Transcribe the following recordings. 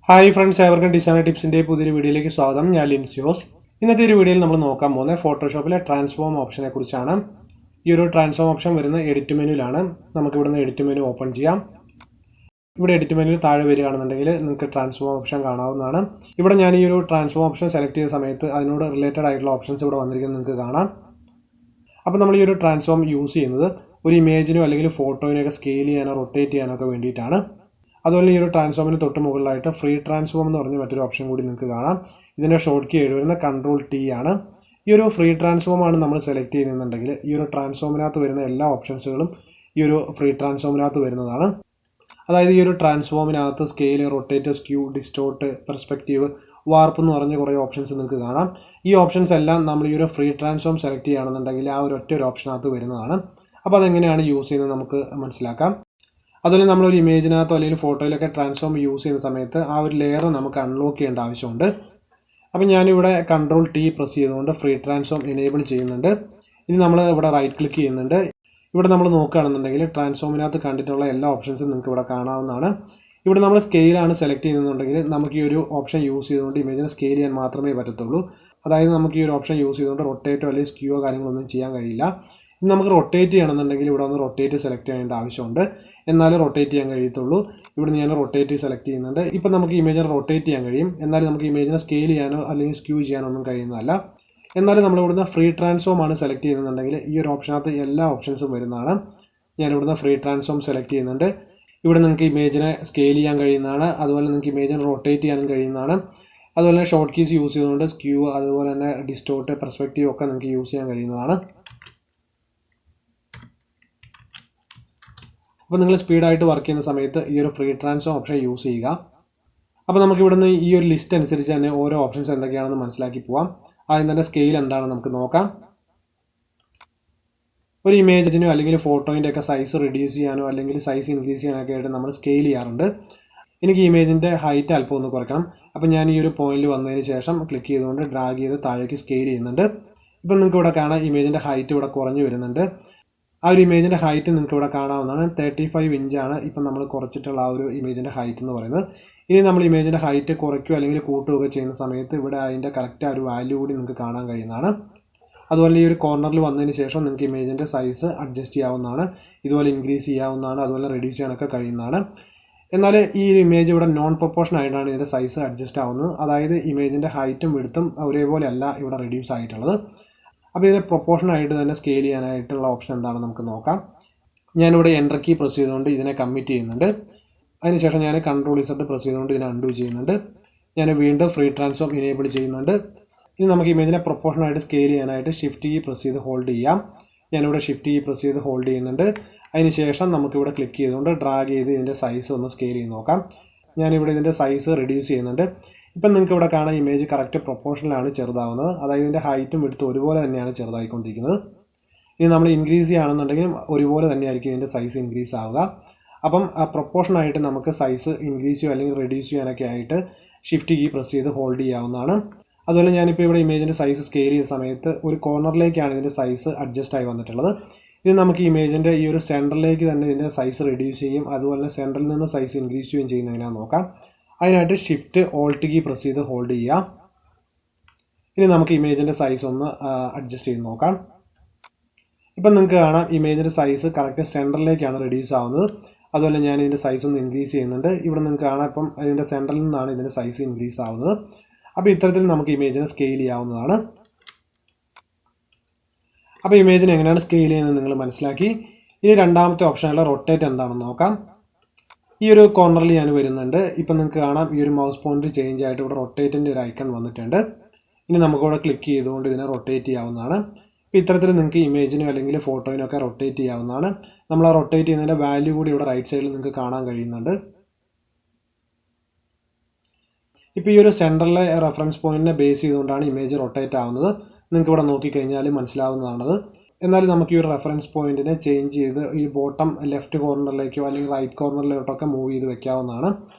Hi friends, ഏവർക്കും design ടിപ്സിൻ്റെ പുതിയൊരു വീഡിയോയിലേക്ക് സ്വാഗതം. ഞാൻ ലിൻസിയോസ്. ഇന്നത്തെ ഒരു വീഡിയോയിൽ നമ്മൾ നോക്കാൻ പോകുന്നത് ഫോട്ടോഷോപ്പിലെ ട്രാൻസ്ഫോം ഓപ്ഷനെ കുറിച്ചാണ്. ഈ ഒരു ട്രാൻസ്ഫോം ഓപ്ഷൻ വരുന്ന എഡിറ്റ് മെനുവിലാണ്. നമുക്ക് ഇവിടുന്ന് എഡിറ്റ് മെനു ഓപ്പൺ ചെയ്യാം. ഇവിടെ എഡിറ്റ് മെനുവിൽ താഴെ വരികയാണെന്നുണ്ടെങ്കിൽ നിങ്ങൾക്ക് ട്രാൻസ്ഫോം ഓപ്ഷൻ കാണാവുന്നതാണ്. ഇവിടെ ഞാൻ ഈ ഒരു ട്രാൻസ്ഫോം ഓപ്ഷൻ സെലക്ട് ചെയ്ത സമയത്ത് അതിനോട് റിലേറ്റഡ് ആയിട്ടുള്ള ഓപ്ഷൻസ് ഇവിടെ വന്നിരിക്കുന്നത് നിങ്ങൾക്ക് കാണാം. അപ്പോൾ നമ്മൾ ഈ ഒരു ട്രാൻസ്ഫോം യൂസ് ചെയ്യുന്നത് ഒരു ഇമേജിനോ അല്ലെങ്കിൽ ഫോട്ടോയിനൊക്കെ സ്കെയിൽ ചെയ്യാനോ റൊട്ടേറ്റ് ചെയ്യാനോ ഒക്കെ വേണ്ടിയിട്ടാണ്. അതുപോലെ ഈ ഒരു ട്രാൻസ്ഫോമിന് തൊട്ട് മുകളിലായിട്ട് ഫ്രീ ട്രാൻസ്ഫോം എന്ന് പറഞ്ഞ മറ്റൊരു ഓപ്ഷൻ കൂടി നിങ്ങൾക്ക് കാണാം. ഇതിൻ്റെ ഷോർട്ട് കീ വരുന്ന Ctrl+T ആണ്. ഈ ഒരു ഫ്രീ ട്രാൻസ്ഫോം ആണ് നമ്മൾ സെലക്ട് ചെയ്യുന്നുണ്ടെങ്കിൽ ഈ ഒരു ട്രാൻസ്ഫോമിനകത്ത് വരുന്ന എല്ലാ ഓപ്ഷൻസുകളും ഈ ഒരു ഫ്രീ ട്രാൻസ്ഫോമിനകത്ത് വരുന്നതാണ്. അതായത് ഈ ഒരു ട്രാൻസ്ഫോമിനകത്ത് scale, rotate, skew, distort, perspective, warp എന്ന് പറഞ്ഞ കുറേ ഓപ്ഷൻസ് നിങ്ങൾക്ക് കാണാം. ഈ ഓപ്ഷൻസ് എല്ലാം നമ്മൾ ഈ ഒരു ഫ്രീ ട്രാൻസ്ഫോം സെലക്ട് ചെയ്യുകയാണെന്നുണ്ടെങ്കിൽ ആ ഒരു ഓപ്ഷനകത്ത് വരുന്നതാണ്. അപ്പോൾ അതെങ്ങനെയാണ് യൂസ് ചെയ്യുന്നത് നമുക്ക് മനസ്സിലാക്കാം. അതുപോലെ നമ്മളൊരു ഇമേജിനകത്തോ അല്ലെങ്കിൽ ഫോട്ടോയിലൊക്കെ ട്രാൻസ്ഫോം യൂസ് ചെയ്യുന്ന സമയത്ത് ആ ഒരു ലെയർ നമുക്ക് അൺലോക്ക് ചെയ്യേണ്ട ആവശ്യമുണ്ട്. അപ്പോൾ ഞാനിവിടെ Ctrl+T പ്രസ് ചെയ്തുകൊണ്ട് ഫ്രീ ട്രാൻസ്ഫോം എനേബിൾ ചെയ്യുന്നുണ്ട്. ഇനി നമ്മൾ ഇവിടെ റൈറ്റ് ക്ലിക്ക് ചെയ്യുന്നുണ്ട്. ഇവിടെ നമ്മൾ നോക്കുകയാണെന്നുണ്ടെങ്കിൽ ട്രാൻസ്ഫോമിനകത്ത് കണ്ടിട്ടുള്ള എല്ലാ ഓപ്ഷൻസും നിങ്ങൾക്ക് ഇവിടെ കാണാവുന്നതാണ്. ഇവിടെ നമ്മൾ സ്കെയിലാണ് സെലക്ട് ചെയ്യുന്നുണ്ടെങ്കിൽ നമുക്ക് ഈ ഒരു ഓപ്ഷൻ യൂസ് ചെയ്തുകൊണ്ട് ഇമേജിനെ സ്കെയിൽ ചെയ്യാൻ മാത്രമേ പറ്റത്തുള്ളൂ. അതായത് നമുക്ക് ഈ ഒരു ഓപ്ഷൻ യൂസ് ചെയ്തുകൊണ്ട് റൊട്ടേറ്റോ അല്ലെങ്കിൽ സ്ക്യൂയോ കാര്യങ്ങളൊന്നും ചെയ്യാൻ കഴിയില്ല. ഇനി നമുക്ക് റൊട്ടേറ്റ് ചെയ്യണമെന്നുണ്ടെങ്കിൽ ഇവിടെ ഒന്ന് റൊട്ടേറ്റ് സെലക്ട് ചെയ്യേണ്ട ആവശ്യമുണ്ട്. എന്നാലും റൊട്ടേറ്റ് ചെയ്യാൻ കഴിയത്തുള്ളൂ. ഇവിടെ ഞാൻ റൊട്ടേറ്റ് സെലക്ട് ചെയ്യുന്നുണ്ട്. ഇപ്പം നമുക്ക് ഇമേജിനെ റൊട്ടേറ്റ് ചെയ്യാൻ കഴിയും. എന്നാലും നമുക്ക് ഇമേജിനെ സ്കെയിൽ ചെയ്യാനോ അല്ലെങ്കിൽ സ്ക്യൂ ചെയ്യാനോ ഒന്നും കഴിയുന്നതല്ല. എന്നാലും നമ്മൾ ഇവിടുന്ന് ഫ്രീ ട്രാൻസ്ഫോം ആണ് സെലക്ട് ചെയ്യുന്നുണ്ടെങ്കിൽ ഈ ഒരു ഓപ്ഷനകത്ത് എല്ലാ ഓപ്ഷൻസും വരുന്നതാണ്. ഞാൻ ഇവിടുന്ന് ഫ്രീ ട്രാൻസ്ഫോം സെലക്ട് ചെയ്യുന്നുണ്ട്. ഇവിടെ നിങ്ങൾക്ക് ഇമേജിനെ സ്കെയിൽ ചെയ്യാൻ കഴിയുന്നതാണ്. അതുപോലെ നിങ്ങൾക്ക് ഇമേജിനെ റൊട്ടേറ്റ് ചെയ്യാനും കഴിയുന്നതാണ്. അതുപോലെ തന്നെ ഷോർട്ട് കീസ് യൂസ് ചെയ്തുകൊണ്ട് സ്ക്യൂ, അതുപോലെ തന്നെ ഡിസ്റ്റോർട്ട്, പെർസ്പെക്റ്റീവ് ഒക്കെ നിങ്ങൾക്ക് യൂസ് ചെയ്യാൻ കഴിയുന്നതാണ്. അപ്പോൾ നിങ്ങൾ സ്പീഡായിട്ട് വർക്ക് ചെയ്യുന്ന സമയത്ത് ഈ ഒരു ഫ്രീ ട്രാൻസ്ഫോം ഓപ്ഷൻ യൂസ് ചെയ്യുക. അപ്പോൾ നമുക്ക് ഇവിടുന്ന് ഈ ഒരു ലിസ്റ്റ് അനുസരിച്ച് തന്നെ ഓരോ ഓപ്ഷൻസ് എന്തൊക്കെയാണെന്ന് മനസ്സിലാക്കി പോവാം. ആദ്യം തന്നെ സ്കെയിൽ എന്താണെന്ന് നമുക്ക് നോക്കാം. ഒരു ഇമേജിനോ അല്ലെങ്കിൽ ഫോട്ടോയിൻ്റെ ഒക്കെ സൈസ് റിഡ്യൂസ് ചെയ്യാനോ അല്ലെങ്കിൽ സൈസ് ഇൻക്രീസ് ചെയ്യാനൊക്കെ ആയിട്ട് നമ്മൾ സ്കെയിൽ ചെയ്യാറുണ്ട്. എനിക്ക് ഇമേജിൻ്റെ ഹൈറ്റ് അല്പം ഒന്ന് കുറയ്ക്കണം. അപ്പോൾ ഞാൻ ഈ ഒരു പോയിന്റിൽ വന്നതിന് ശേഷം ക്ലിക്ക് ചെയ്തുകൊണ്ട് ഡ്രാഗ് ചെയ്ത് താഴേക്ക് സ്കെയിൽ ചെയ്യുന്നുണ്ട്. ഇപ്പം നിങ്ങൾക്ക് ഇവിടെ കാണാം ഇമേജിൻ്റെ ഹൈറ്റ് ഇവിടെ കുറഞ്ഞു വരുന്നുണ്ട്. ആ ഒരു ഇമേജിൻ്റെ ഹൈറ്റ് നിങ്ങൾക്ക് ഇവിടെ കാണാവുന്നതാണ്. 35 ഇഞ്ചാണ് ഇപ്പം നമ്മൾ കുറച്ചിട്ടുള്ള ആ ഒരു ഇമേജിൻ്റെ ഹൈറ്റ് എന്ന് പറയുന്നത്. ഇനി നമ്മൾ ഇമേജിൻ്റെ ഹൈറ്റ് കുറയ്ക്കുകയോ അല്ലെങ്കിൽ കൂട്ടുകയൊക്കെ ചെയ്യുന്ന സമയത്ത് ഇവിടെ അതിൻ്റെ കറക്റ്റ് ആ ഒരു വാല്യൂ കൂടി നിങ്ങൾക്ക് കാണാൻ കഴിയുന്നതാണ്. അതുപോലെ ഈ ഒരു കോർണറിൽ വന്നതിന് ശേഷം നിങ്ങൾക്ക് ഇമേജിൻ്റെ സൈസ് അഡ്ജസ്റ്റ് ചെയ്യാവുന്നതാണ്. ഇതുപോലെ ഇൻക്രീസ് ചെയ്യാവുന്നതാണ്. അതുപോലെ റെഡ്യൂസ് ചെയ്യാനൊക്കെ കഴിയുന്നതാണ്. എന്നാൽ ഈ ഇമേജ് ഇവിടെ നോൺ പ്രൊപ്പോർഷൻ ആയിട്ടാണ് ഇതിൻ്റെ സൈസ് അഡ്ജസ്റ്റ് ആവുന്നത്. അതായത് ഇമേജിൻ്റെ ഹൈറ്റും വിഡ്ത്തും ഒരേപോലെ അല്ല ഇവിടെ റെഡ്യൂസ് ആയിട്ടുള്ളത്. അപ്പോൾ ഇതിനെ പ്രൊപ്പോർഷനായിട്ട് തന്നെ സ്കെയിൽ ചെയ്യാനായിട്ടുള്ള ഓപ്ഷൻ എന്താണെന്ന് നമുക്ക് നോക്കാം. ഞാനിവിടെ എൻ്റർ കീ പ്രസ് ചെയ്തുകൊണ്ട് ഇതിനെ കമ്മിറ്റ് ചെയ്യുന്നുണ്ട്. അതിനുശേഷം ഞാൻ Ctrl+Z പ്രസ് ചെയ്തുകൊണ്ട് ഇതിനെ അൺഡു ചെയ്യുന്നുണ്ട്. ഞാൻ വീണ്ടും ഫ്രീ ട്രാൻസ്ഫോം എനേബിൾ ചെയ്യുന്നുണ്ട്. ഇനി നമുക്ക് ഇമേജിനെ പ്രൊപ്പോർഷനായിട്ട് സ്കെയിൽ ചെയ്യാനായിട്ട് ഷിഫ്റ്റ് കീ പ്രസ് ചെയ്ത് ഹോൾഡ് ചെയ്യാം. ഞാനിവിടെ ഷിഫ്റ്റ് കീ പ്രസ് ചെയ്ത് ഹോൾഡ് ചെയ്യുന്നുണ്ട്. അതിനുശേഷം നമുക്കിവിടെ ക്ലിക്ക് ചെയ്തുകൊണ്ട് ഡ്രാഗ് ചെയ്ത് ഇതിൻ്റെ സൈസ് ഒന്ന് സ്കെയിൽ ചെയ്ത് നോക്കാം. ഞാനിവിടെ ഇതിൻ്റെ സൈസ് റെഡ്യൂസ് ചെയ്യുന്നുണ്ട്. ഇപ്പം നിങ്ങൾക്ക് ഇവിടെ കാണാൻ ഇമേജ് കറക്റ്റ് പ്രൊപ്പോർഷനിലാണ് ചെറുതാവുന്നത്. അതായത് ഇതിൻ്റെ ഹൈറ്റും വിഡ്ത്തും ഒരുപോലെ തന്നെയാണ് ചെറുതായിക്കൊണ്ടിരിക്കുന്നത്. ഇനി നമ്മൾ ഇൻക്രീസ് ചെയ്യുകയാണെന്നുണ്ടെങ്കിലും ഒരുപോലെ തന്നെയായിരിക്കും ഇതിൻ്റെ സൈസ് ഇൻക്രീസ് ആവുക. അപ്പം ആ പ്രൊപ്പോർഷനായിട്ട് നമുക്ക് സൈസ് ഇൻക്രീസ് ചെയ്യുക അല്ലെങ്കിൽ റെഡ്യൂസ് ചെയ്യാനൊക്കെ ആയിട്ട് ഷിഫ്റ്റ് കീ പ്രസ് ചെയ്ത് ഹോൾഡ് ചെയ്യാവുന്നതാണ്. അതുപോലെ ഞാനിപ്പോൾ ഇവിടെ ഇമേജിൻ്റെ സൈസ് സ്കെയിൽ ചെയ്യുന്ന സമയത്ത് ഒരു കോർണറിലേക്കാണ് ഇതിൻ്റെ സൈസ് അഡ്ജസ്റ്റ് ആയി വന്നിട്ടുള്ളത്. ഇനി നമുക്ക് ഇമേജിൻ്റെ ഈ ഒരു സെൻറ്ററിലേക്ക് തന്നെ ഇതിൻ്റെ സൈസ് റെഡ്യൂസ് ചെയ്യും. അതുപോലെ തന്നെ സെൻറ്ററിൽ നിന്ന് സൈസ് ഇൻക്രീസ് ചെയ്യുകയും ചെയ്യുന്നതിനാണ് നോക്കാം. അതിനായിട്ട് ഷിഫ്റ്റ് ഓൾട്ട് കീ പ്രസ് ചെയ്ത് ഹോൾഡ് ചെയ്യാം. ഇനി നമുക്ക് ഇമേജിൻ്റെ സൈസ് ഒന്ന് അഡ്ജസ്റ്റ് ചെയ്ത് നോക്കാം. ഇപ്പം നിങ്ങൾക്ക് കാണാം ഇമേജിൻ്റെ സൈസ് കറക്റ്റ് സെൻറ്ററിലേക്കാണ് റെഡ്യൂസ് ആവുന്നത്. അതുപോലെ ഞാൻ ഇതിൻ്റെ സൈസ് ഒന്ന് ഇൻക്രീസ് ചെയ്യുന്നുണ്ട്. ഇവിടെ നിങ്ങൾക്ക് കാണാം ഇപ്പം ഇതിൻ്റെ സെൻറ്ററിൽ നിന്നാണ് ഇതിൻ്റെ സൈസ് ഇൻക്രീസ് ആവുന്നത്. അപ്പോൾ ഇത്തരത്തിൽ നമുക്ക് ഇമേജിനെ സ്കെയിൽ ചെയ്യാവുന്നതാണ്. അപ്പോൾ ഇമേജിനെ എങ്ങനെയാണ് സ്കെയിൽ ചെയ്യുന്നത് നിങ്ങൾ മനസ്സിലാക്കി. ഇനി രണ്ടാമത്തെ ഓപ്ഷനുള്ള റൊട്ടേറ്റ് എന്താണെന്ന് നോക്കാം. ഈ ഒരു കോർണറിൽ ഞാൻ വരുന്നുണ്ട്. ഇപ്പം നിങ്ങൾക്ക് കാണാം ഈ ഒരു മൗസ് പോയിൻ്റ് ചേഞ്ച് ആയിട്ട് ഇവിടെ റൊട്ടേറ്റിൻ്റെ ഒരു ഐക്കൺ വന്നിട്ടുണ്ട്. ഇനി നമുക്കിവിടെ ക്ലിക്ക് ചെയ്തുകൊണ്ട് ഇതിനെ റൊട്ടേറ്റ് ചെയ്യാവുന്നതാണ്. അപ്പോൾ ഇത്തരത്തിൽ നിങ്ങൾക്ക് ഇമേജിനോ അല്ലെങ്കിൽ ഫോട്ടോയിനൊക്കെ റൊട്ടേറ്റ് ചെയ്യാവുന്നതാണ്. നമ്മൾ ആ റൊട്ടേറ്റ് ചെയ്യുന്നതിൻ്റെ വാല്യൂ കൂടി ഇവിടെ റൈറ്റ് സൈഡിൽ നിങ്ങൾക്ക് കാണാൻ കഴിയുന്നുണ്ട്. ഇപ്പോൾ ഈ ഒരു സെൻറ്ററിലെ റെഫറൻസ് പോയിൻറ്റിനെ ബേസ് ചെയ്തുകൊണ്ടാണ് ഇമേജ് റൊട്ടേറ്റ് ആവുന്നത്. നിങ്ങൾക്ക് ഇവിടെ നോക്കിക്കഴിഞ്ഞാൽ മനസ്സിലാവുന്നതാണത്. എന്നാലും നമുക്ക് ഈ ഒരു റെഫറൻസ് പോയിൻറ്റിനെ ചേഞ്ച് ചെയ്ത് ഈ ബോട്ടം ലെഫ്റ്റ് കോർണറിലേക്കോ അല്ലെങ്കിൽ റൈറ്റ് കോർണറിലോട്ടൊക്കെ മൂവ് ചെയ്ത് വെക്കാവുന്നതാണ്.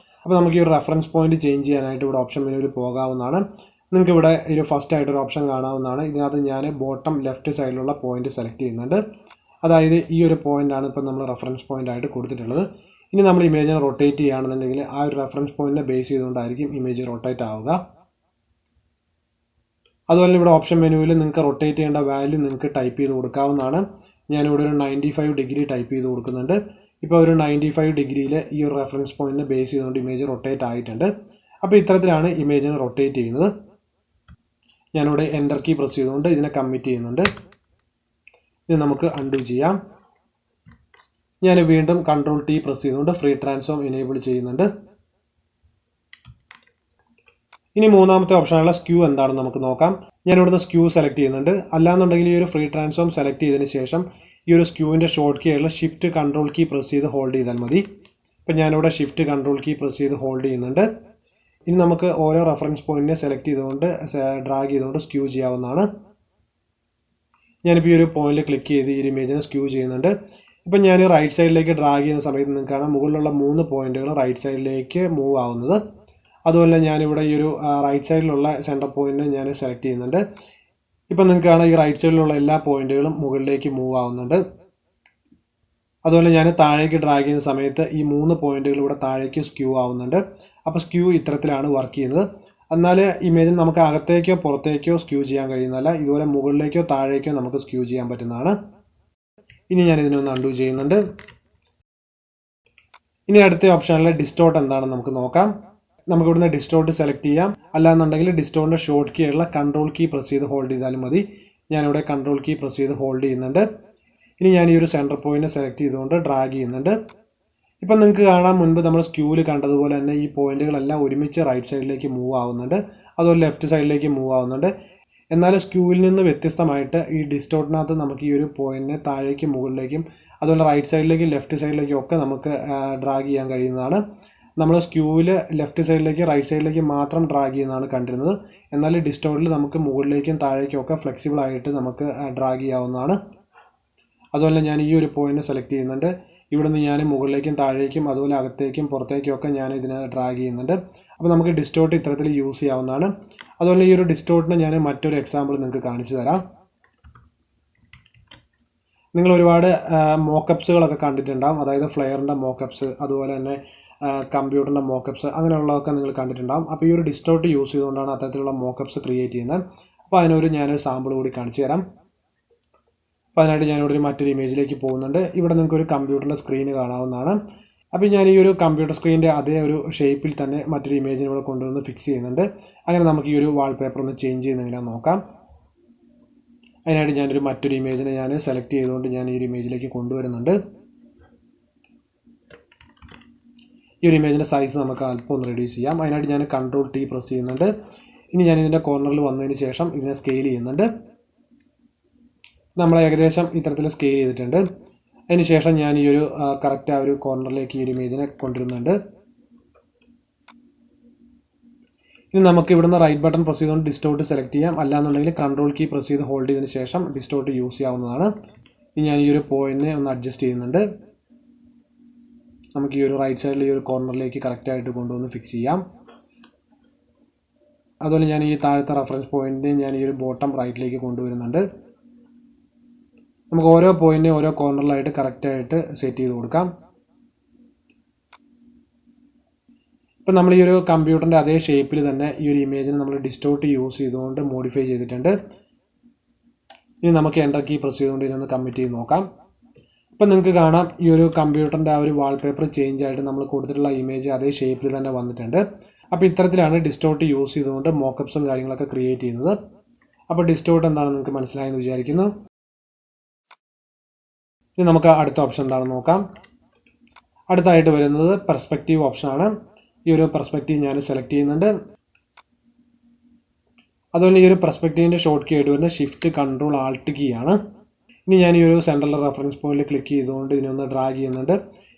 അപ്പോൾ നമുക്ക് ഈ ഒരു റെഫറൻസ് പോയിന്റ് ചേഞ്ച് ചെയ്യാനായിട്ട് ഇവിടെ ഓപ്ഷൻ മെനുവിൽ പോകാവുന്നതാണ്. നിങ്ങൾക്ക് ഇവിടെ ഒരു ഫസ്റ്റ് ആയിട്ടൊരു ഓപ്ഷൻ കാണാവുന്നതാണ്. ഇതിനകത്ത് ഞാൻ ബോട്ടം ലെഫ്റ്റ് സൈഡിലുള്ള പോയിന്റ് സെലക്ട് ചെയ്യുന്നുണ്ട്. അതായത് ഈ ഒരു പോയിൻ്റാണ് ഇപ്പോൾ നമ്മൾ റെഫറൻസ് പോയിൻ്റ് ആയിട്ട് കൊടുത്തിട്ടുള്ളത്. ഇനി നമ്മൾ ഇമേജിനെ റൊട്ടേറ്റ് ചെയ്യുകയാണെന്നുണ്ടെങ്കിൽ ആ ഒരു റെഫറൻസ് പോയിന്റിനെ ബേസ് ചെയ്തുകൊണ്ടായിരിക്കും ഇമേജ് റൊട്ടേറ്റ് ആവുക. അതുപോലെ ഇവിടെ ഓപ്ഷൻ മെനുവിൽ നിങ്ങൾക്ക് റൊട്ടേറ്റ് ചെയ്യേണ്ട വാല്യൂ നിങ്ങൾക്ക് ടൈപ്പ് ചെയ്ത് കൊടുക്കാവുന്നതാണ്. ഞാനിവിടെ ഒരു 95 ഡിഗ്രി ടൈപ്പ് ചെയ്ത് കൊടുക്കുന്നുണ്ട്. ഇപ്പോൾ ഒരു 95 ഡിഗ്രിയിൽ ഈ ഒരു റെഫറൻസ് പോയിന്റിനെ ബേസ് ചെയ്തുകൊണ്ട് ഇമേജ് റൊട്ടേറ്റ് ആയിട്ടുണ്ട്. അപ്പോൾ ഇത്തരത്തിലാണ് ഇമേജിനെ റൊട്ടേറ്റ് ചെയ്യുന്നത്. ഞാനിവിടെ എൻ്റർ കീ പ്രസ് ചെയ്തുകൊണ്ട് ഇതിനെ കമ്മിറ്റ് ചെയ്യുന്നുണ്ട്. ഇത് നമുക്ക് അൺഡു ചെയ്യാം. ഞാൻ വീണ്ടും കൺട്രോൾ ടി പ്രസ് ചെയ്തുകൊണ്ട് ഫ്രീ ട്രാൻസ്ഫോം എനേബിൾ ചെയ്യുന്നുണ്ട്. ഇനി മൂന്നാമത്തെ ഓപ്ഷനുള്ള സ്ക്യൂ എന്താണെന്ന് നമുക്ക് നോക്കാം. ഞാൻ ഇവിടുന്ന് സ്ക്യൂ സെലക്ട് ചെയ്യുന്നുണ്ട്. അല്ലാന്നുണ്ടെങ്കിൽ ഈ ഒരു ഫ്രീ ട്രാൻസ്ഫോം സെലക്ട് ചെയ്തതിന് ശേഷം ഈ ഒരു സ്ക്യൂവിൻ്റെ ഷോർട്ട് കീ ആയിട്ടുള്ള ഷിഫ്റ്റ് കൺട്രോൾ കീ പ്രസ് ചെയ്ത് ഹോൾഡ് ചെയ്താൽ മതി. ഇപ്പം ഞാനിവിടെ ഷിഫ്റ്റ് കൺട്രോൾ കീ പ്രസ് ചെയ്ത് ഹോൾഡ് ചെയ്യുന്നുണ്ട്. ഇനി നമുക്ക് ഓരോ റെഫറൻസ് പോയിന്റിനെ സെലക്ട് ചെയ്തുകൊണ്ട് ഡ്രാഗ് ചെയ്തുകൊണ്ട് സ്ക്യൂ ചെയ്യാവുന്നതാണ്. ഞാനിപ്പോൾ ഈ ഒരു പോയിന്റിൽ ക്ലിക്ക് ചെയ്ത് ഈ ഇമേജിനെ സ്ക്യൂ ചെയ്യുന്നുണ്ട്. ഇപ്പം ഞാൻ റൈറ്റ് സൈഡിലേക്ക് ഡ്രാഗ് ചെയ്യുന്ന സമയത്ത് നിങ്ങൾക്ക് കാണാം മുകളിലുള്ള 3 പോയിന്റുകൾ റൈറ്റ് സൈഡിലേക്ക് മൂവ് ആവുന്നത്. അതുപോലെ ഞാനിവിടെ ഈ ഒരു റൈറ്റ് സൈഡിലുള്ള സെൻറ്റർ പോയിന്റ് ഞാൻ സെലക്ട് ചെയ്യുന്നുണ്ട്. ഇപ്പം നിങ്ങൾക്ക് കാണാം ഈ റൈറ്റ് സൈഡിലുള്ള എല്ലാ പോയിന്റുകളും മുകളിലേക്ക് മൂവ് ആവുന്നുണ്ട്. അതുപോലെ ഞാൻ താഴേക്ക് ഡ്രാഗ് ചെയ്യുന്ന സമയത്ത് ഈ 3 പോയിന്റുകൾ ഇവിടെ താഴേക്ക് സ്ക്യൂ ആവുന്നുണ്ട്. അപ്പോൾ സ്ക്യൂ ഇത്തരത്തിലാണ് വർക്ക് ചെയ്യുന്നത്. എന്നാൽ ഇമേജിന് നമുക്ക് അകത്തേക്കോ പുറത്തേക്കോ സ്ക്യൂ ചെയ്യാൻ കഴിയുന്നതല്ല. ഇതുപോലെ മുകളിലേക്കോ താഴേക്കോ നമുക്ക് സ്ക്യൂ ചെയ്യാൻ പറ്റുന്നതാണ്. ഇനി ഞാൻ ഇതിനൊന്ന് അൺഡു ചെയ്യുന്നുണ്ട്. ഇനി അടുത്ത ഓപ്ഷനിലെ ഡിസ്റ്റോർട്ട് എന്താണെന്ന് നമുക്ക് നോക്കാം. നമുക്ക് ഇവിടുന്ന് ഡിസ്റ്റോർട്ട് സെലക്ട് ചെയ്യാം. അല്ലാന്നുണ്ടെങ്കിൽ ഡിസ്റ്റോർട്ടിൻ്റെ ഷോർട്ട് കീ ആയിട്ടുള്ള കൺട്രോൾ കീ പ്രസ് ചെയ്ത് ഹോൾഡ് ചെയ്താലും മതി. ഞാനിവിടെ കൺട്രോൾ കീ പ്രസ് ചെയ്ത് ഹോൾഡ് ചെയ്യുന്നുണ്ട്. ഇനി ഞാൻ ഈ ഒരു സെൻറ്റർ പോയിന്റ് സെലക്ട് ചെയ്തുകൊണ്ട് ഡ്രാഗ് ചെയ്യുന്നുണ്ട്. ഇപ്പം നിങ്ങൾക്ക് കാണാം മുൻപ് നമ്മൾ സ്ക്യൂവിൽ കണ്ടതുപോലെ തന്നെ ഈ പോയിന്റുകളെല്ലാം ഒരുമിച്ച് റൈറ്റ് സൈഡിലേക്ക് മൂവ് ആവുന്നുണ്ട്. അതുപോലെ ലെഫ്റ്റ് സൈഡിലേക്ക് മൂവ് ആവുന്നുണ്ട്. എന്നാൽ സ്ക്യൂവിൽ നിന്ന് വ്യത്യസ്തമായിട്ട് ഈ ഡിസ്റ്റോർട്ടിനകത്ത് നമുക്ക് ഈ ഒരു പോയിന്റിനെ താഴേക്കും മുകളിലേക്കും അതുപോലെ റൈറ്റ് സൈഡിലേക്കും ലെഫ്റ്റ് സൈഡിലേക്കും ഒക്കെ നമുക്ക് ഡ്രാഗ് ചെയ്യാൻ കഴിയുന്നതാണ്. നമ്മൾ സ്ക്യൂവിൽ ലെഫ്റ്റ് സൈഡിലേക്ക് റൈറ്റ് സൈഡിലേക്ക് മാത്രം ഡ്രാഗ് ചെയ്യുന്നതാണ് കണ്ടിരുന്നത്. എന്നാൽ ഡിസ്റ്റോർട്ടിൽ നമുക്ക് മുകളിലേക്കും താഴേക്കും ഒക്കെ ഫ്ലെക്സിബിൾ ആയിട്ട് നമുക്ക് ഡ്രാഗ് ചെയ്യാവുന്നതാണ്. അതുപോലെ ഞാൻ ഈ ഒരു പോയിന്റ് സെലക്ട് ചെയ്യുന്നുണ്ട്. ഇവിടുന്ന് ഞാൻ മുകളിലേക്കും താഴേക്കും അതുപോലെ അകത്തേക്കും പുറത്തേക്കും ഒക്കെ ഞാൻ ഇതിനെ ഡ്രാഗ് ചെയ്യുന്നുണ്ട്. അപ്പോൾ നമുക്ക് ഡിസ്റ്റോർട്ട് ഇത്തരത്തിൽ യൂസ് ചെയ്യാവുന്നതാണ്. അതുപോലെ ഈ ഒരു ഡിസ്റ്റോർട്ടിന് ഞാൻ മറ്റൊരു എക്സാമ്പിൾ നിങ്ങൾക്ക് കാണിച്ചു തരാം. നിങ്ങൾ ഒരുപാട് മോക്കപ്സുകളൊക്കെ കണ്ടിട്ടുണ്ടാകും. അതായത് ഫ്ലെയറിൻ്റെ മോക്കപ്സ് അതുപോലെ തന്നെ കമ്പ്യൂട്ടറിൻ്റെ മോക്കപ്സ് അങ്ങനെയുള്ളതൊക്കെ നിങ്ങൾ കണ്ടിട്ടുണ്ടാകും. അപ്പോൾ ഈ ഒരു ഡിസ്റ്റോർട്ട് യൂസ് ചെയ്തുകൊണ്ടാണ് അത്തരത്തിലുള്ള മോക്കപ്സ് ക്രിയേറ്റ് ചെയ്യുന്നത്. അപ്പോൾ ഞാനൊരു സാമ്പിൾ കൂടി കാണിച്ചു തരാം. അപ്പോൾ അതിനായിട്ട് ഞാനിവിടെ മറ്റൊരു ഇമേജിലേക്ക് പോകുന്നുണ്ട്. ഇവിടെ നിങ്ങൾക്ക് ഒരു കമ്പ്യൂട്ടറിൻ്റെ സ്ക്രീന് കാണാവുന്നതാണ്. അപ്പോൾ ഞാൻ ഈ ഒരു കമ്പ്യൂട്ടർ സ്ക്രീനിൻ്റെ അതേ ഒരു ഷേപ്പിൽ തന്നെ മറ്റൊരു ഇമേജിനെ ഇവിടെ കൊണ്ടുവന്ന് ഫിക്സ് ചെയ്യുന്നുണ്ട്. അങ്ങനെ നമുക്ക് ഈ ഒരു വാൾപേപ്പർ ഒന്ന് ചേഞ്ച് ചെയ്യുന്നെങ്കിലും നോക്കാം. അതിനായിട്ട് ഞാനൊരു മറ്റൊരു ഇമേജിനെ ഞാൻ സെലക്ട് ചെയ്തുകൊണ്ട് ഞാൻ ഈ ഒരു ഇമേജിലേക്ക് കൊണ്ടുവരുന്നുണ്ട്. ഈ ഒരു ഇമേജിൻ്റെ സൈസ് നമുക്ക് അല്പം ഒന്ന് റെഡ്യൂസ് ചെയ്യാം. അതിനായിട്ട് ഞാൻ കൺട്രോൾ ടി പ്രസ് ചെയ്യുന്നുണ്ട്. ഇനി ഞാൻ ഇതിൻ്റെ കോർണറിൽ വന്നതിന് ശേഷം ഇതിനെ സ്കെയിൽ ചെയ്യുന്നുണ്ട്. നമ്മൾ ഏകദേശം ഇത്തരത്തിൽ സ്കെയിൽ ചെയ്തിട്ടുണ്ട്. അതിന് ശേഷം ഞാൻ ഈ ഒരു കറക്റ്റ് ആ ഒരു കോർണറിലേക്ക് ഈ ഒരു ഇമേജിനെ കൊണ്ടുവരുന്നുണ്ട്. ഇനി നമുക്ക് ഇവിടുന്ന് റൈറ്റ് ബട്ടൺ പ്രസ് ചെയ്തുകൊണ്ട് ഡിസ്റ്റോർട്ട് സെലക്ട് ചെയ്യാം. അല്ലാന്നുണ്ടെങ്കിൽ കൺട്രോൾ കീ പ്രസ് ചെയ്ത് ഹോൾഡ് ചെയ്തതിന് ശേഷം ഡിസ്റ്റോർട്ട് യൂസ് ചെയ്യാവുന്നതാണ്. ഇനി ഞാൻ ഈ ഒരു പോയിന്റിനെ ഒന്ന് അഡ്ജസ്റ്റ് ചെയ്യുന്നുണ്ട്. നമുക്ക് ഈ ഒരു റൈറ്റ് സൈഡിൽ ഈ ഒരു കോർണറിലേക്ക് കറക്റ്റായിട്ട് കൊണ്ടുവന്ന് ഫിക്സ് ചെയ്യാം. അതുപോലെ ഞാൻ ഈ താഴത്തെ റെഫറൻസ് പോയിന്റിനെ ഞാൻ ഈ ഒരു ബോട്ടം റൈറ്റിലേക്ക് കൊണ്ടുവരുന്നുണ്ട്. നമുക്ക് ഓരോ പോയിന്റിനെ ഓരോ കോർണറിലായിട്ട് കറക്റ്റായിട്ട് സെറ്റ് ചെയ്ത് കൊടുക്കാം. ഇപ്പം നമ്മൾ ഈ ഒരു കമ്പ്യൂട്ടറിൻ്റെ അതേ ഷേപ്പിൽ തന്നെ ഈ ഒരു ഇമേജിനെ നമ്മൾ ഡിസ്റ്റോർട്ട് യൂസ് ചെയ്തുകൊണ്ട് മോഡിഫൈ ചെയ്തിട്ടുണ്ട്. ഇനി നമുക്ക് എൻ്റർ കീ പ്രസ് ചെയ്തുകൊണ്ട് ഇതിനൊന്ന് കമ്മിറ്റ് ചെയ്ത് നോക്കാം. ഇപ്പം നിങ്ങൾക്ക് കാണാം ഈ ഒരു കമ്പ്യൂട്ടറിൻ്റെ ആ ഒരു വാൾപേപ്പർ ചേഞ്ച് ആയിട്ട് നമ്മൾ കൊടുത്തിട്ടുള്ള ഇമേജ് അതേ ഷേപ്പിൽ തന്നെ വന്നിട്ടുണ്ട്. അപ്പോൾ ഇത്തരത്തിലാണ് ഡിസ്റ്റോർട്ട് യൂസ് ചെയ്തുകൊണ്ട് മോക്കപ്സും കാര്യങ്ങളൊക്കെ ക്രിയേറ്റ് ചെയ്യുന്നത്. അപ്പോൾ ഡിസ്റ്റോർട്ട് എന്താണെന്ന് നിങ്ങൾക്ക് മനസ്സിലായെന്ന് വിചാരിക്കുന്നു. ഇനി നമുക്ക് അടുത്ത ഓപ്ഷൻ എന്താണെന്ന് നോക്കാം. അടുത്തായിട്ട് വരുന്നത് പെർസ്പെക്റ്റീവ് ഓപ്ഷനാണ്. ഈ ഒരു പെർസ്പെക്റ്റീവ് ഞാൻ സെലക്ട് ചെയ്യുന്നുണ്ട്. അതുപോലെ ഈ ഒരു പെർസ്പെക്റ്റീവിൻ്റെ ഷോർട്ട് കീ ആയിട്ട് വരുന്നത് ഷിഫ്റ്റ് കൺട്രോൾ ആൾട്ട് കീ ആണ്. ഇനി ഞാൻ ഈ ഒരു സെൻട്രൽ റെഫറൻസ് പോയിന്റിൽ ക്ലിക്ക് ചെയ്തുകൊണ്ട് ഇതിനൊന്ന് ഡ്രാഗ് ചെയ്യുന്നുണ്ട്.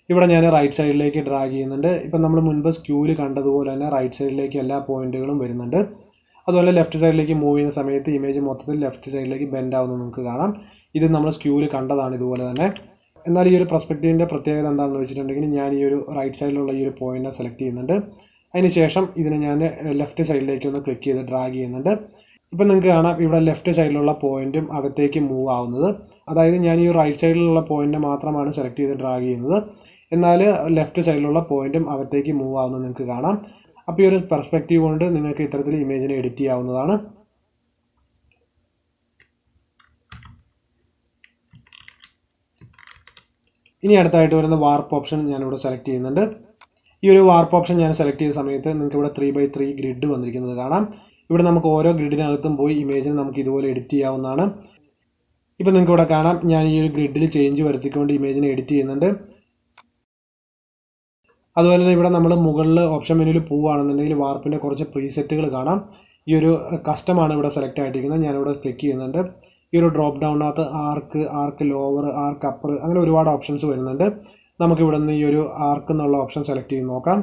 ഇവിടെ ഞാൻ റൈറ്റ് സൈഡിലേക്ക് ഡ്രാഗ് ചെയ്യുന്നുണ്ട്. ഇപ്പം നമ്മൾ മുൻപ് സ്ക്യൂവിൽ കണ്ടതുപോലെ തന്നെ റൈറ്റ് സൈഡിലേക്ക് എല്ലാ പോയിന്റുകളും വരുന്നുണ്ട്. അതുപോലെ ലെഫ്റ്റ് സൈഡിലേക്ക് മൂവ് ചെയ്യുന്ന സമയത്ത് ഇമേജ് മൊത്തത്തിൽ ലെഫ്റ്റ് സൈഡിലേക്ക് ബെൻഡ് ആവുന്നത് നിങ്ങൾക്ക് കാണാം. ഇത് നമ്മൾ സ്ക്യൂവിൽ കണ്ടതാണ് ഇതുപോലെ തന്നെ. എന്നാൽ ഈ ഒരു പെർസ്പെക്റ്റീവിൻ്റെ പ്രത്യേകത എന്താണെന്ന് വെച്ചിട്ടുണ്ടെങ്കിൽ ഞാൻ ഈ ഒരു റൈറ്റ് സൈഡിലുള്ള ഈ ഒരു പോയിൻ്റ് സെലക്ട് ചെയ്യുന്നുണ്ട്. അതിനുശേഷം ഇതിനെ ഞാൻ ലെഫ്റ്റ് സൈഡിലേക്ക് ഒന്ന് ക്ലിക്ക് ചെയ്ത് ഡ്രാഗ് ചെയ്യുന്നുണ്ട്. ഇപ്പം നിങ്ങൾക്ക് കാണാം ഇവിടെ ലെഫ്റ്റ് സൈഡിലുള്ള പോയിൻറ്റും അകത്തേക്ക് മൂവ് ആവുന്നത്. അതായത് ഞാൻ ഈ റൈറ്റ് സൈഡിലുള്ള പോയിൻ്റ് മാത്രമാണ് സെലക്ട് ചെയ്ത് ഡ്രാഗ് ചെയ്യുന്നത്, എന്നാൽ ലെഫ്റ്റ് സൈഡിലുള്ള പോയിൻറ്റും അകത്തേക്ക് മൂവ് ആവുന്നത് നിങ്ങൾക്ക് കാണാം. അപ്പോൾ ഈ ഒരു പെർസ്പെക്റ്റീവ് കൊണ്ട് നിങ്ങൾക്ക് ഇത്തരത്തിൽ ഇമേജിനെ എഡിറ്റ് ചെയ്യാവുന്നതാണ്. ഇനി അടുത്തായിട്ട് വരുന്ന വാർപ്പ് ഓപ്ഷൻ ഞാനിവിടെ സെലക്ട് ചെയ്യുന്നുണ്ട്. ഈ ഒരു വാർപ്പ് ഓപ്ഷൻ ഞാൻ സെലക്ട് ചെയ്ത സമയത്ത് നിങ്ങൾക്ക് ഇവിടെ 3x3 ഗ്രിഡ് വന്നിരിക്കുന്നത് കാണാം. ഇവിടെ നമുക്ക് ഓരോ ഗ്രിഡിനകത്തും പോയി ഇമേജിനെ നമുക്ക് ഇതുപോലെ എഡിറ്റ് ചെയ്യാവുന്നതാണ്. ഇപ്പം നിങ്ങൾക്ക് ഇവിടെ കാണാം ഞാൻ ഈ ഒരു ഗ്രിഡിൽ ചേഞ്ച് വരുത്തിക്കൊണ്ട് ഇമേജിനെ എഡിറ്റ് ചെയ്യുന്നുണ്ട്. അതുപോലെ തന്നെ ഇവിടെ നമ്മൾ മുകളിൽ ഓപ്ഷൻ മെനുവിൽ പോവുകയാണെന്നുണ്ടെങ്കിൽ വാർപ്പിൻ്റെ കുറച്ച് പ്രീസെറ്റുകൾ കാണാം. ഈ ഒരു കസ്റ്റമാണ് ഇവിടെ സെലക്ട് ആയിട്ടിരിക്കുന്നത്. ഞാനിവിടെ ക്ലിക്ക് ചെയ്യുന്നുണ്ട്. ഈ ഒരു ഡ്രോപ്പ് ഡൗണിനകത്ത് ആർക്ക് ലോവർ, ആർക്ക് അപ്പർ, അങ്ങനെ ഒരുപാട് ഓപ്ഷൻസ് വരുന്നുണ്ട്. നമുക്കിവിടെ നിന്ന് ഈ ഒരു ആർക്ക് എന്നുള്ള ഓപ്ഷൻ സെലക്ട് ചെയ്ത് നോക്കാം.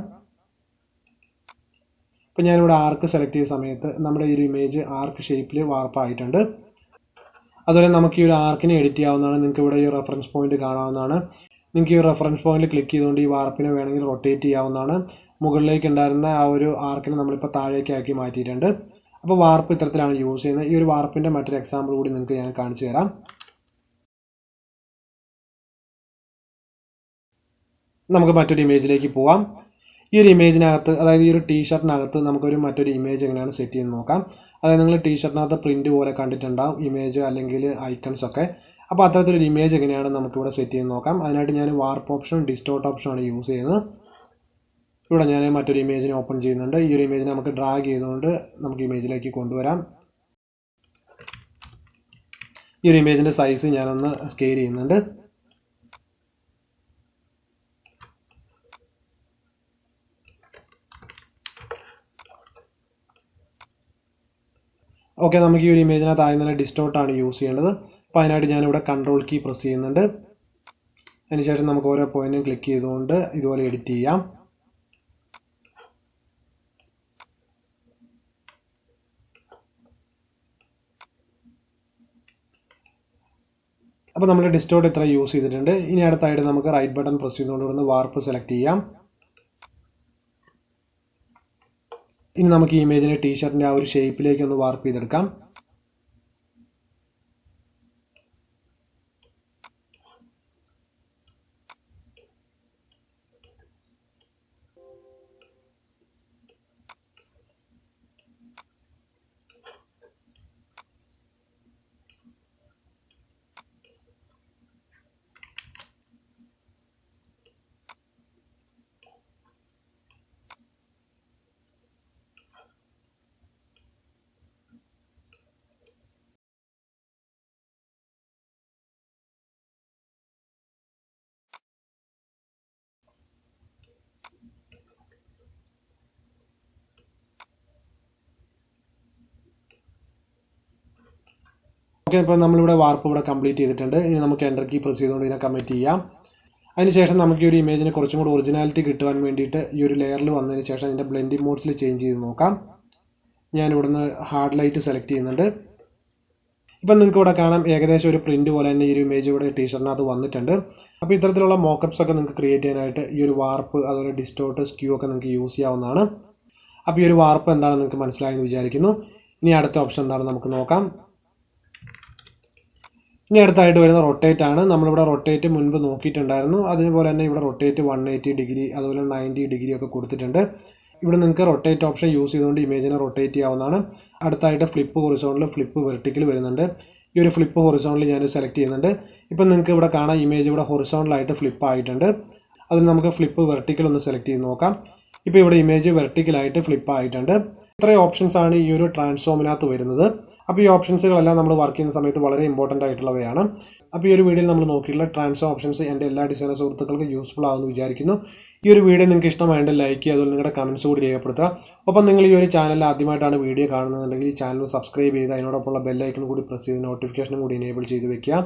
ഇപ്പോൾ ഞാനിവിടെ ആർക്ക് സെലക്ട് ചെയ്ത സമയത്ത് നമ്മുടെ ഈ ഒരു ഇമേജ് ആർക്ക് ഷേപ്പിൽ വാർപ്പായിട്ടുണ്ട്. അതുപോലെ നമുക്ക് ഈ ഒരു ആർക്കിനെ എഡിറ്റ് ചെയ്യാവുന്നതാണ്. നിങ്ങൾക്ക് ഇവിടെ ഈ റെഫറൻസ് പോയിന്റ് കാണാവുന്നതാണ്. നിങ്ങൾക്ക് ഈ റെഫറൻസ് പോയിന്റ് ക്ലിക്ക് ചെയ്തുകൊണ്ട് ഈ വാർപ്പിനെ വേണമെങ്കിൽ റൊട്ടേറ്റ് ചെയ്യാവുന്നതാണ്. മുകളിലേക്ക് ഉണ്ടായിരുന്ന ആ ഒരു ആർക്കിനെ നമ്മളിപ്പോൾ താഴേക്കാക്കി മാറ്റിയിട്ടുണ്ട്. അപ്പോൾ വാർപ്പ് ഇത്തരത്തിലാണ് യൂസ് ചെയ്യുന്നത്. ഈ ഒരു വാർപ്പിൻ്റെ മറ്റൊരു എക്സാമ്പിൾ കൂടി നിങ്ങൾക്ക് ഞാൻ കാണിച്ചു തരാം. നമുക്ക് മറ്റൊരു ഇമേജിലേക്ക് പോവാം. ഈ ഒരു ഇമേജിനകത്ത്, അതായത് ഈ ഒരു ടീഷർട്ടിനകത്ത് നമുക്കൊരു മറ്റൊരു ഇമേജ് എങ്ങനെയാണ് സെറ്റ് ചെയ്ത് നോക്കാം. അതായത് നിങ്ങൾ ടീഷർട്ടിനകത്ത് പ്രിൻറ്റ് പോലെ കണ്ടിട്ടുണ്ടാവും ഇമേജ് അല്ലെങ്കിൽ ഐക്കൺസ് ഒക്കെ. അപ്പോൾ അത്തരത്തിലൊരു ഇമേജ് എങ്ങനെയാണ് നമുക്കിവിടെ സെറ്റ് ചെയ്ത് നോക്കാം. അതിനായിട്ട് ഞാൻ വാർപ്പ് ഓപ്ഷൻ, ഡിസ്റ്റോർട്ട് ഓപ്ഷനാണ് യൂസ് ചെയ്യുന്നത്. ഇവിടെ ഞാൻ മറ്റൊരു ഇമേജിനെ ഓപ്പൺ ചെയ്യുന്നുണ്ട്. ഈ ഒരു ഇമേജിനെ നമുക്ക് ഡ്രാഗ് ചെയ്തുകൊണ്ട് നമുക്ക് ഇമേജിലേക്ക് കൊണ്ടുവരാം. ഈ ഒരു ഇമേജിൻ്റെ സൈസ് ഞാനൊന്ന് സ്കെയിൽ ചെയ്യുന്നുണ്ട്. ഓക്കെ, നമുക്ക് ഈ ഒരു ഇമേജിനകത്ത് ആദ്യം തന്നെ ഡിസ്റ്റോർട്ടാണ് യൂസ് ചെയ്യേണ്ടത്. അപ്പോൾ അതിനായിട്ട് ഞാനിവിടെ കൺട്രോൾ കീ പ്രസ് ചെയ്യുന്നുണ്ട്. അതിനുശേഷം നമുക്ക് ഓരോ പോയിന്റും ക്ലിക്ക് ചെയ്തുകൊണ്ട് ഇതുപോലെ എഡിറ്റ് ചെയ്യാം. അപ്പോൾ നമ്മൾ ഡിസ്റ്റോർട്ട് ഇത്ര യൂസ് ചെയ്തിട്ടുണ്ട്. ഇനി അടുത്തായിട്ട് നമുക്ക് റൈറ്റ് ബട്ടൺ പ്രസ് ചെയ്തുകൊണ്ട് ഇവിടുന്ന് വാർപ്പ് സെലക്ട് ചെയ്യാം. ഇനി നമുക്ക് ഈ ഇമേജിനെ ടീഷർട്ടിൻ്റെ ആ ഒരു ഷേപ്പിലേക്ക് ഒന്ന് വാർപ്പ് ചെയ്തെടുക്കാം. ഓക്കെ, ഇപ്പോൾ നമ്മളിവിടെ വാർപ്പ് ഇവിടെ കംപ്ലീറ്റ് ചെയ്തിട്ടുണ്ട്. ഇനി നമുക്ക് എൻ്റർ കീ പ്രസ് ചെയ്തുകൊണ്ട് ഇതിനെ കമ്മിറ്റ് ചെയ്യാം. അതിനുശേഷം നമുക്ക് ഈ ഒരു ഇമേജിന് കുറച്ചും കൂടി ഒറിജിനാലിറ്റി കിട്ടുവാൻ വേണ്ടിയിട്ട് ഈ ഒരു ലെയറിൽ വന്നതിന് ശേഷം അതിൻ്റെ ബ്ലെൻഡിങ് മോഡ്സിൽ ചേഞ്ച് ചെയ്ത് നോക്കാം. ഞാൻ ഇവിടുന്ന് ഹാർഡ് ലൈറ്റ് സെലക്ട് ചെയ്യുന്നുണ്ട്. ഇപ്പം നിങ്ങൾക്ക് ഇവിടെ കാണാം ഏകദേശം ഒരു പ്രിൻറ്റ് പോലെ തന്നെ ഈ ഒരു ഇമേജ് ഇവിടെ ടീഷർട്ടിനകത്ത് വന്നിട്ടുണ്ട്. അപ്പോൾ ഇത്തരത്തിലുള്ള മോക്കപ്സ് ഒക്കെ നിങ്ങൾക്ക് ക്രിയേറ്റ് ചെയ്യാനായിട്ട് ഈ ഒരു വാർപ്പ്, അതുപോലെ ഡിസ്റ്റോർട്ട്, സ്ക്യൂ ഒക്കെ നിങ്ങൾക്ക് യൂസ് ചെയ്യാവുന്നതാണ്. അപ്പോൾ ഈ ഒരു വാർപ്പ് എന്താണെന്ന് നിങ്ങൾക്ക് മനസ്സിലായെന്ന് വിചാരിക്കുന്നു. ഇനി അടുത്ത ഓപ്ഷൻ എന്താണെന്ന് നമുക്ക് നോക്കാം. ഇനി അടുത്തായിട്ട് വരുന്ന റൊട്ടേറ്റ് ആണ്. നമ്മളിവിടെ റൊട്ടേറ്റ് മുൻപ് നോക്കിയിട്ടുണ്ടായിരുന്നു. അതുപോലെ തന്നെ ഇവിടെ റൊട്ടേറ്റ് 180 ഡിഗ്രി, അതുപോലെ 90 ഡിഗ്രി ഒക്കെ കൊടുത്തിട്ടുണ്ട്. ഇവിടെ നിങ്ങൾക്ക് റൊട്ടേറ്റ് ഓപ്ഷൻ യൂസ് ചെയ്തുകൊണ്ട് ഇമേജിനെ റൊട്ടേറ്റ് ചെയ്യാവുന്നതാണ്. അടുത്തായിട്ട് ഫ്ലിപ്പ് ഹൊറിസോണ്ടൽ, ഫ്ലിപ്പ് വെർട്ടിക്കൽ വരുന്നുണ്ട്. ഈ ഒരു ഫ്ലിപ്പ് ഹൊറിസോണ്ടൽ ഞാൻ സെലക്ട് ചെയ്യുന്നുണ്ട്. ഇപ്പം നിങ്ങൾക്ക് ഇവിടെ കാണാം ഇമേജ് ഇവിടെ ഹൊറിസോണ്ടലായിട്ട് ഫ്ലിപ്പ് ആയിട്ടുണ്ട്. അതിന് നമുക്ക് ഫ്ലിപ്പ് വെർട്ടിക്കൽ ഒന്ന് സെലക്ട് ചെയ്ത് നോക്കാം. ഇപ്പോൾ ഇവിടെ ഇമേജ് വെർട്ടിക്കലായിട്ട് ഫ്ലിപ്പ് ആയിട്ടുണ്ട്. ഇത്രയും ഓപ്ഷൻസ് ആണ് ഈ ഒരു ട്രാൻസ്ഫോമിനകത്ത് വരുന്നത്. അപ്പോൾ ഈ ഓപ്ഷൻസുകളെല്ലാം നമ്മൾ വർക്ക് ചെയ്യുന്ന സമയത്ത് വളരെ ഇമ്പോർട്ടൻ്റ് ആയിട്ടുള്ളവയാണ്. അപ്പോൾ ഈ ഒരു വീഡിയോയിൽ നമ്മൾ നോക്കിയിട്ടുള്ള ട്രാൻസ്ഫോം ഓപ്ഷൻസ് എൻ്റെ എല്ലാ ഡിസൈനർ സുഹൃത്തുക്കൾക്ക് യൂസ്ഫുൾ ആകുമെന്ന് വിചാരിക്കുന്നു. ഈ ഒരു വീഡിയോ നിങ്ങൾക്ക് ഇഷ്ടമായിട്ട് ലൈക്ക് ചെയ്യുക, അതുപോലെ നിങ്ങളുടെ കമൻസ് കൂടി രേഖപ്പെടുത്തുക. ഒപ്പം നിങ്ങൾ ഈ ഒരു ചാനൽ ആദ്യമായിട്ടാണ് വീഡിയോ കാണുന്നതെങ്കിൽ ഈ ചാനൽ സബ്സ്ക്രൈബ് ചെയ്ത് അതിനോടൊപ്പമുള്ള ബെൽ ഐക്കൺ കൂടി പ്രസ് ചെയ്ത് നോട്ടിഫിക്കേഷനും കൂടി എനേബിൾ ചെയ്ത് വെക്കുക.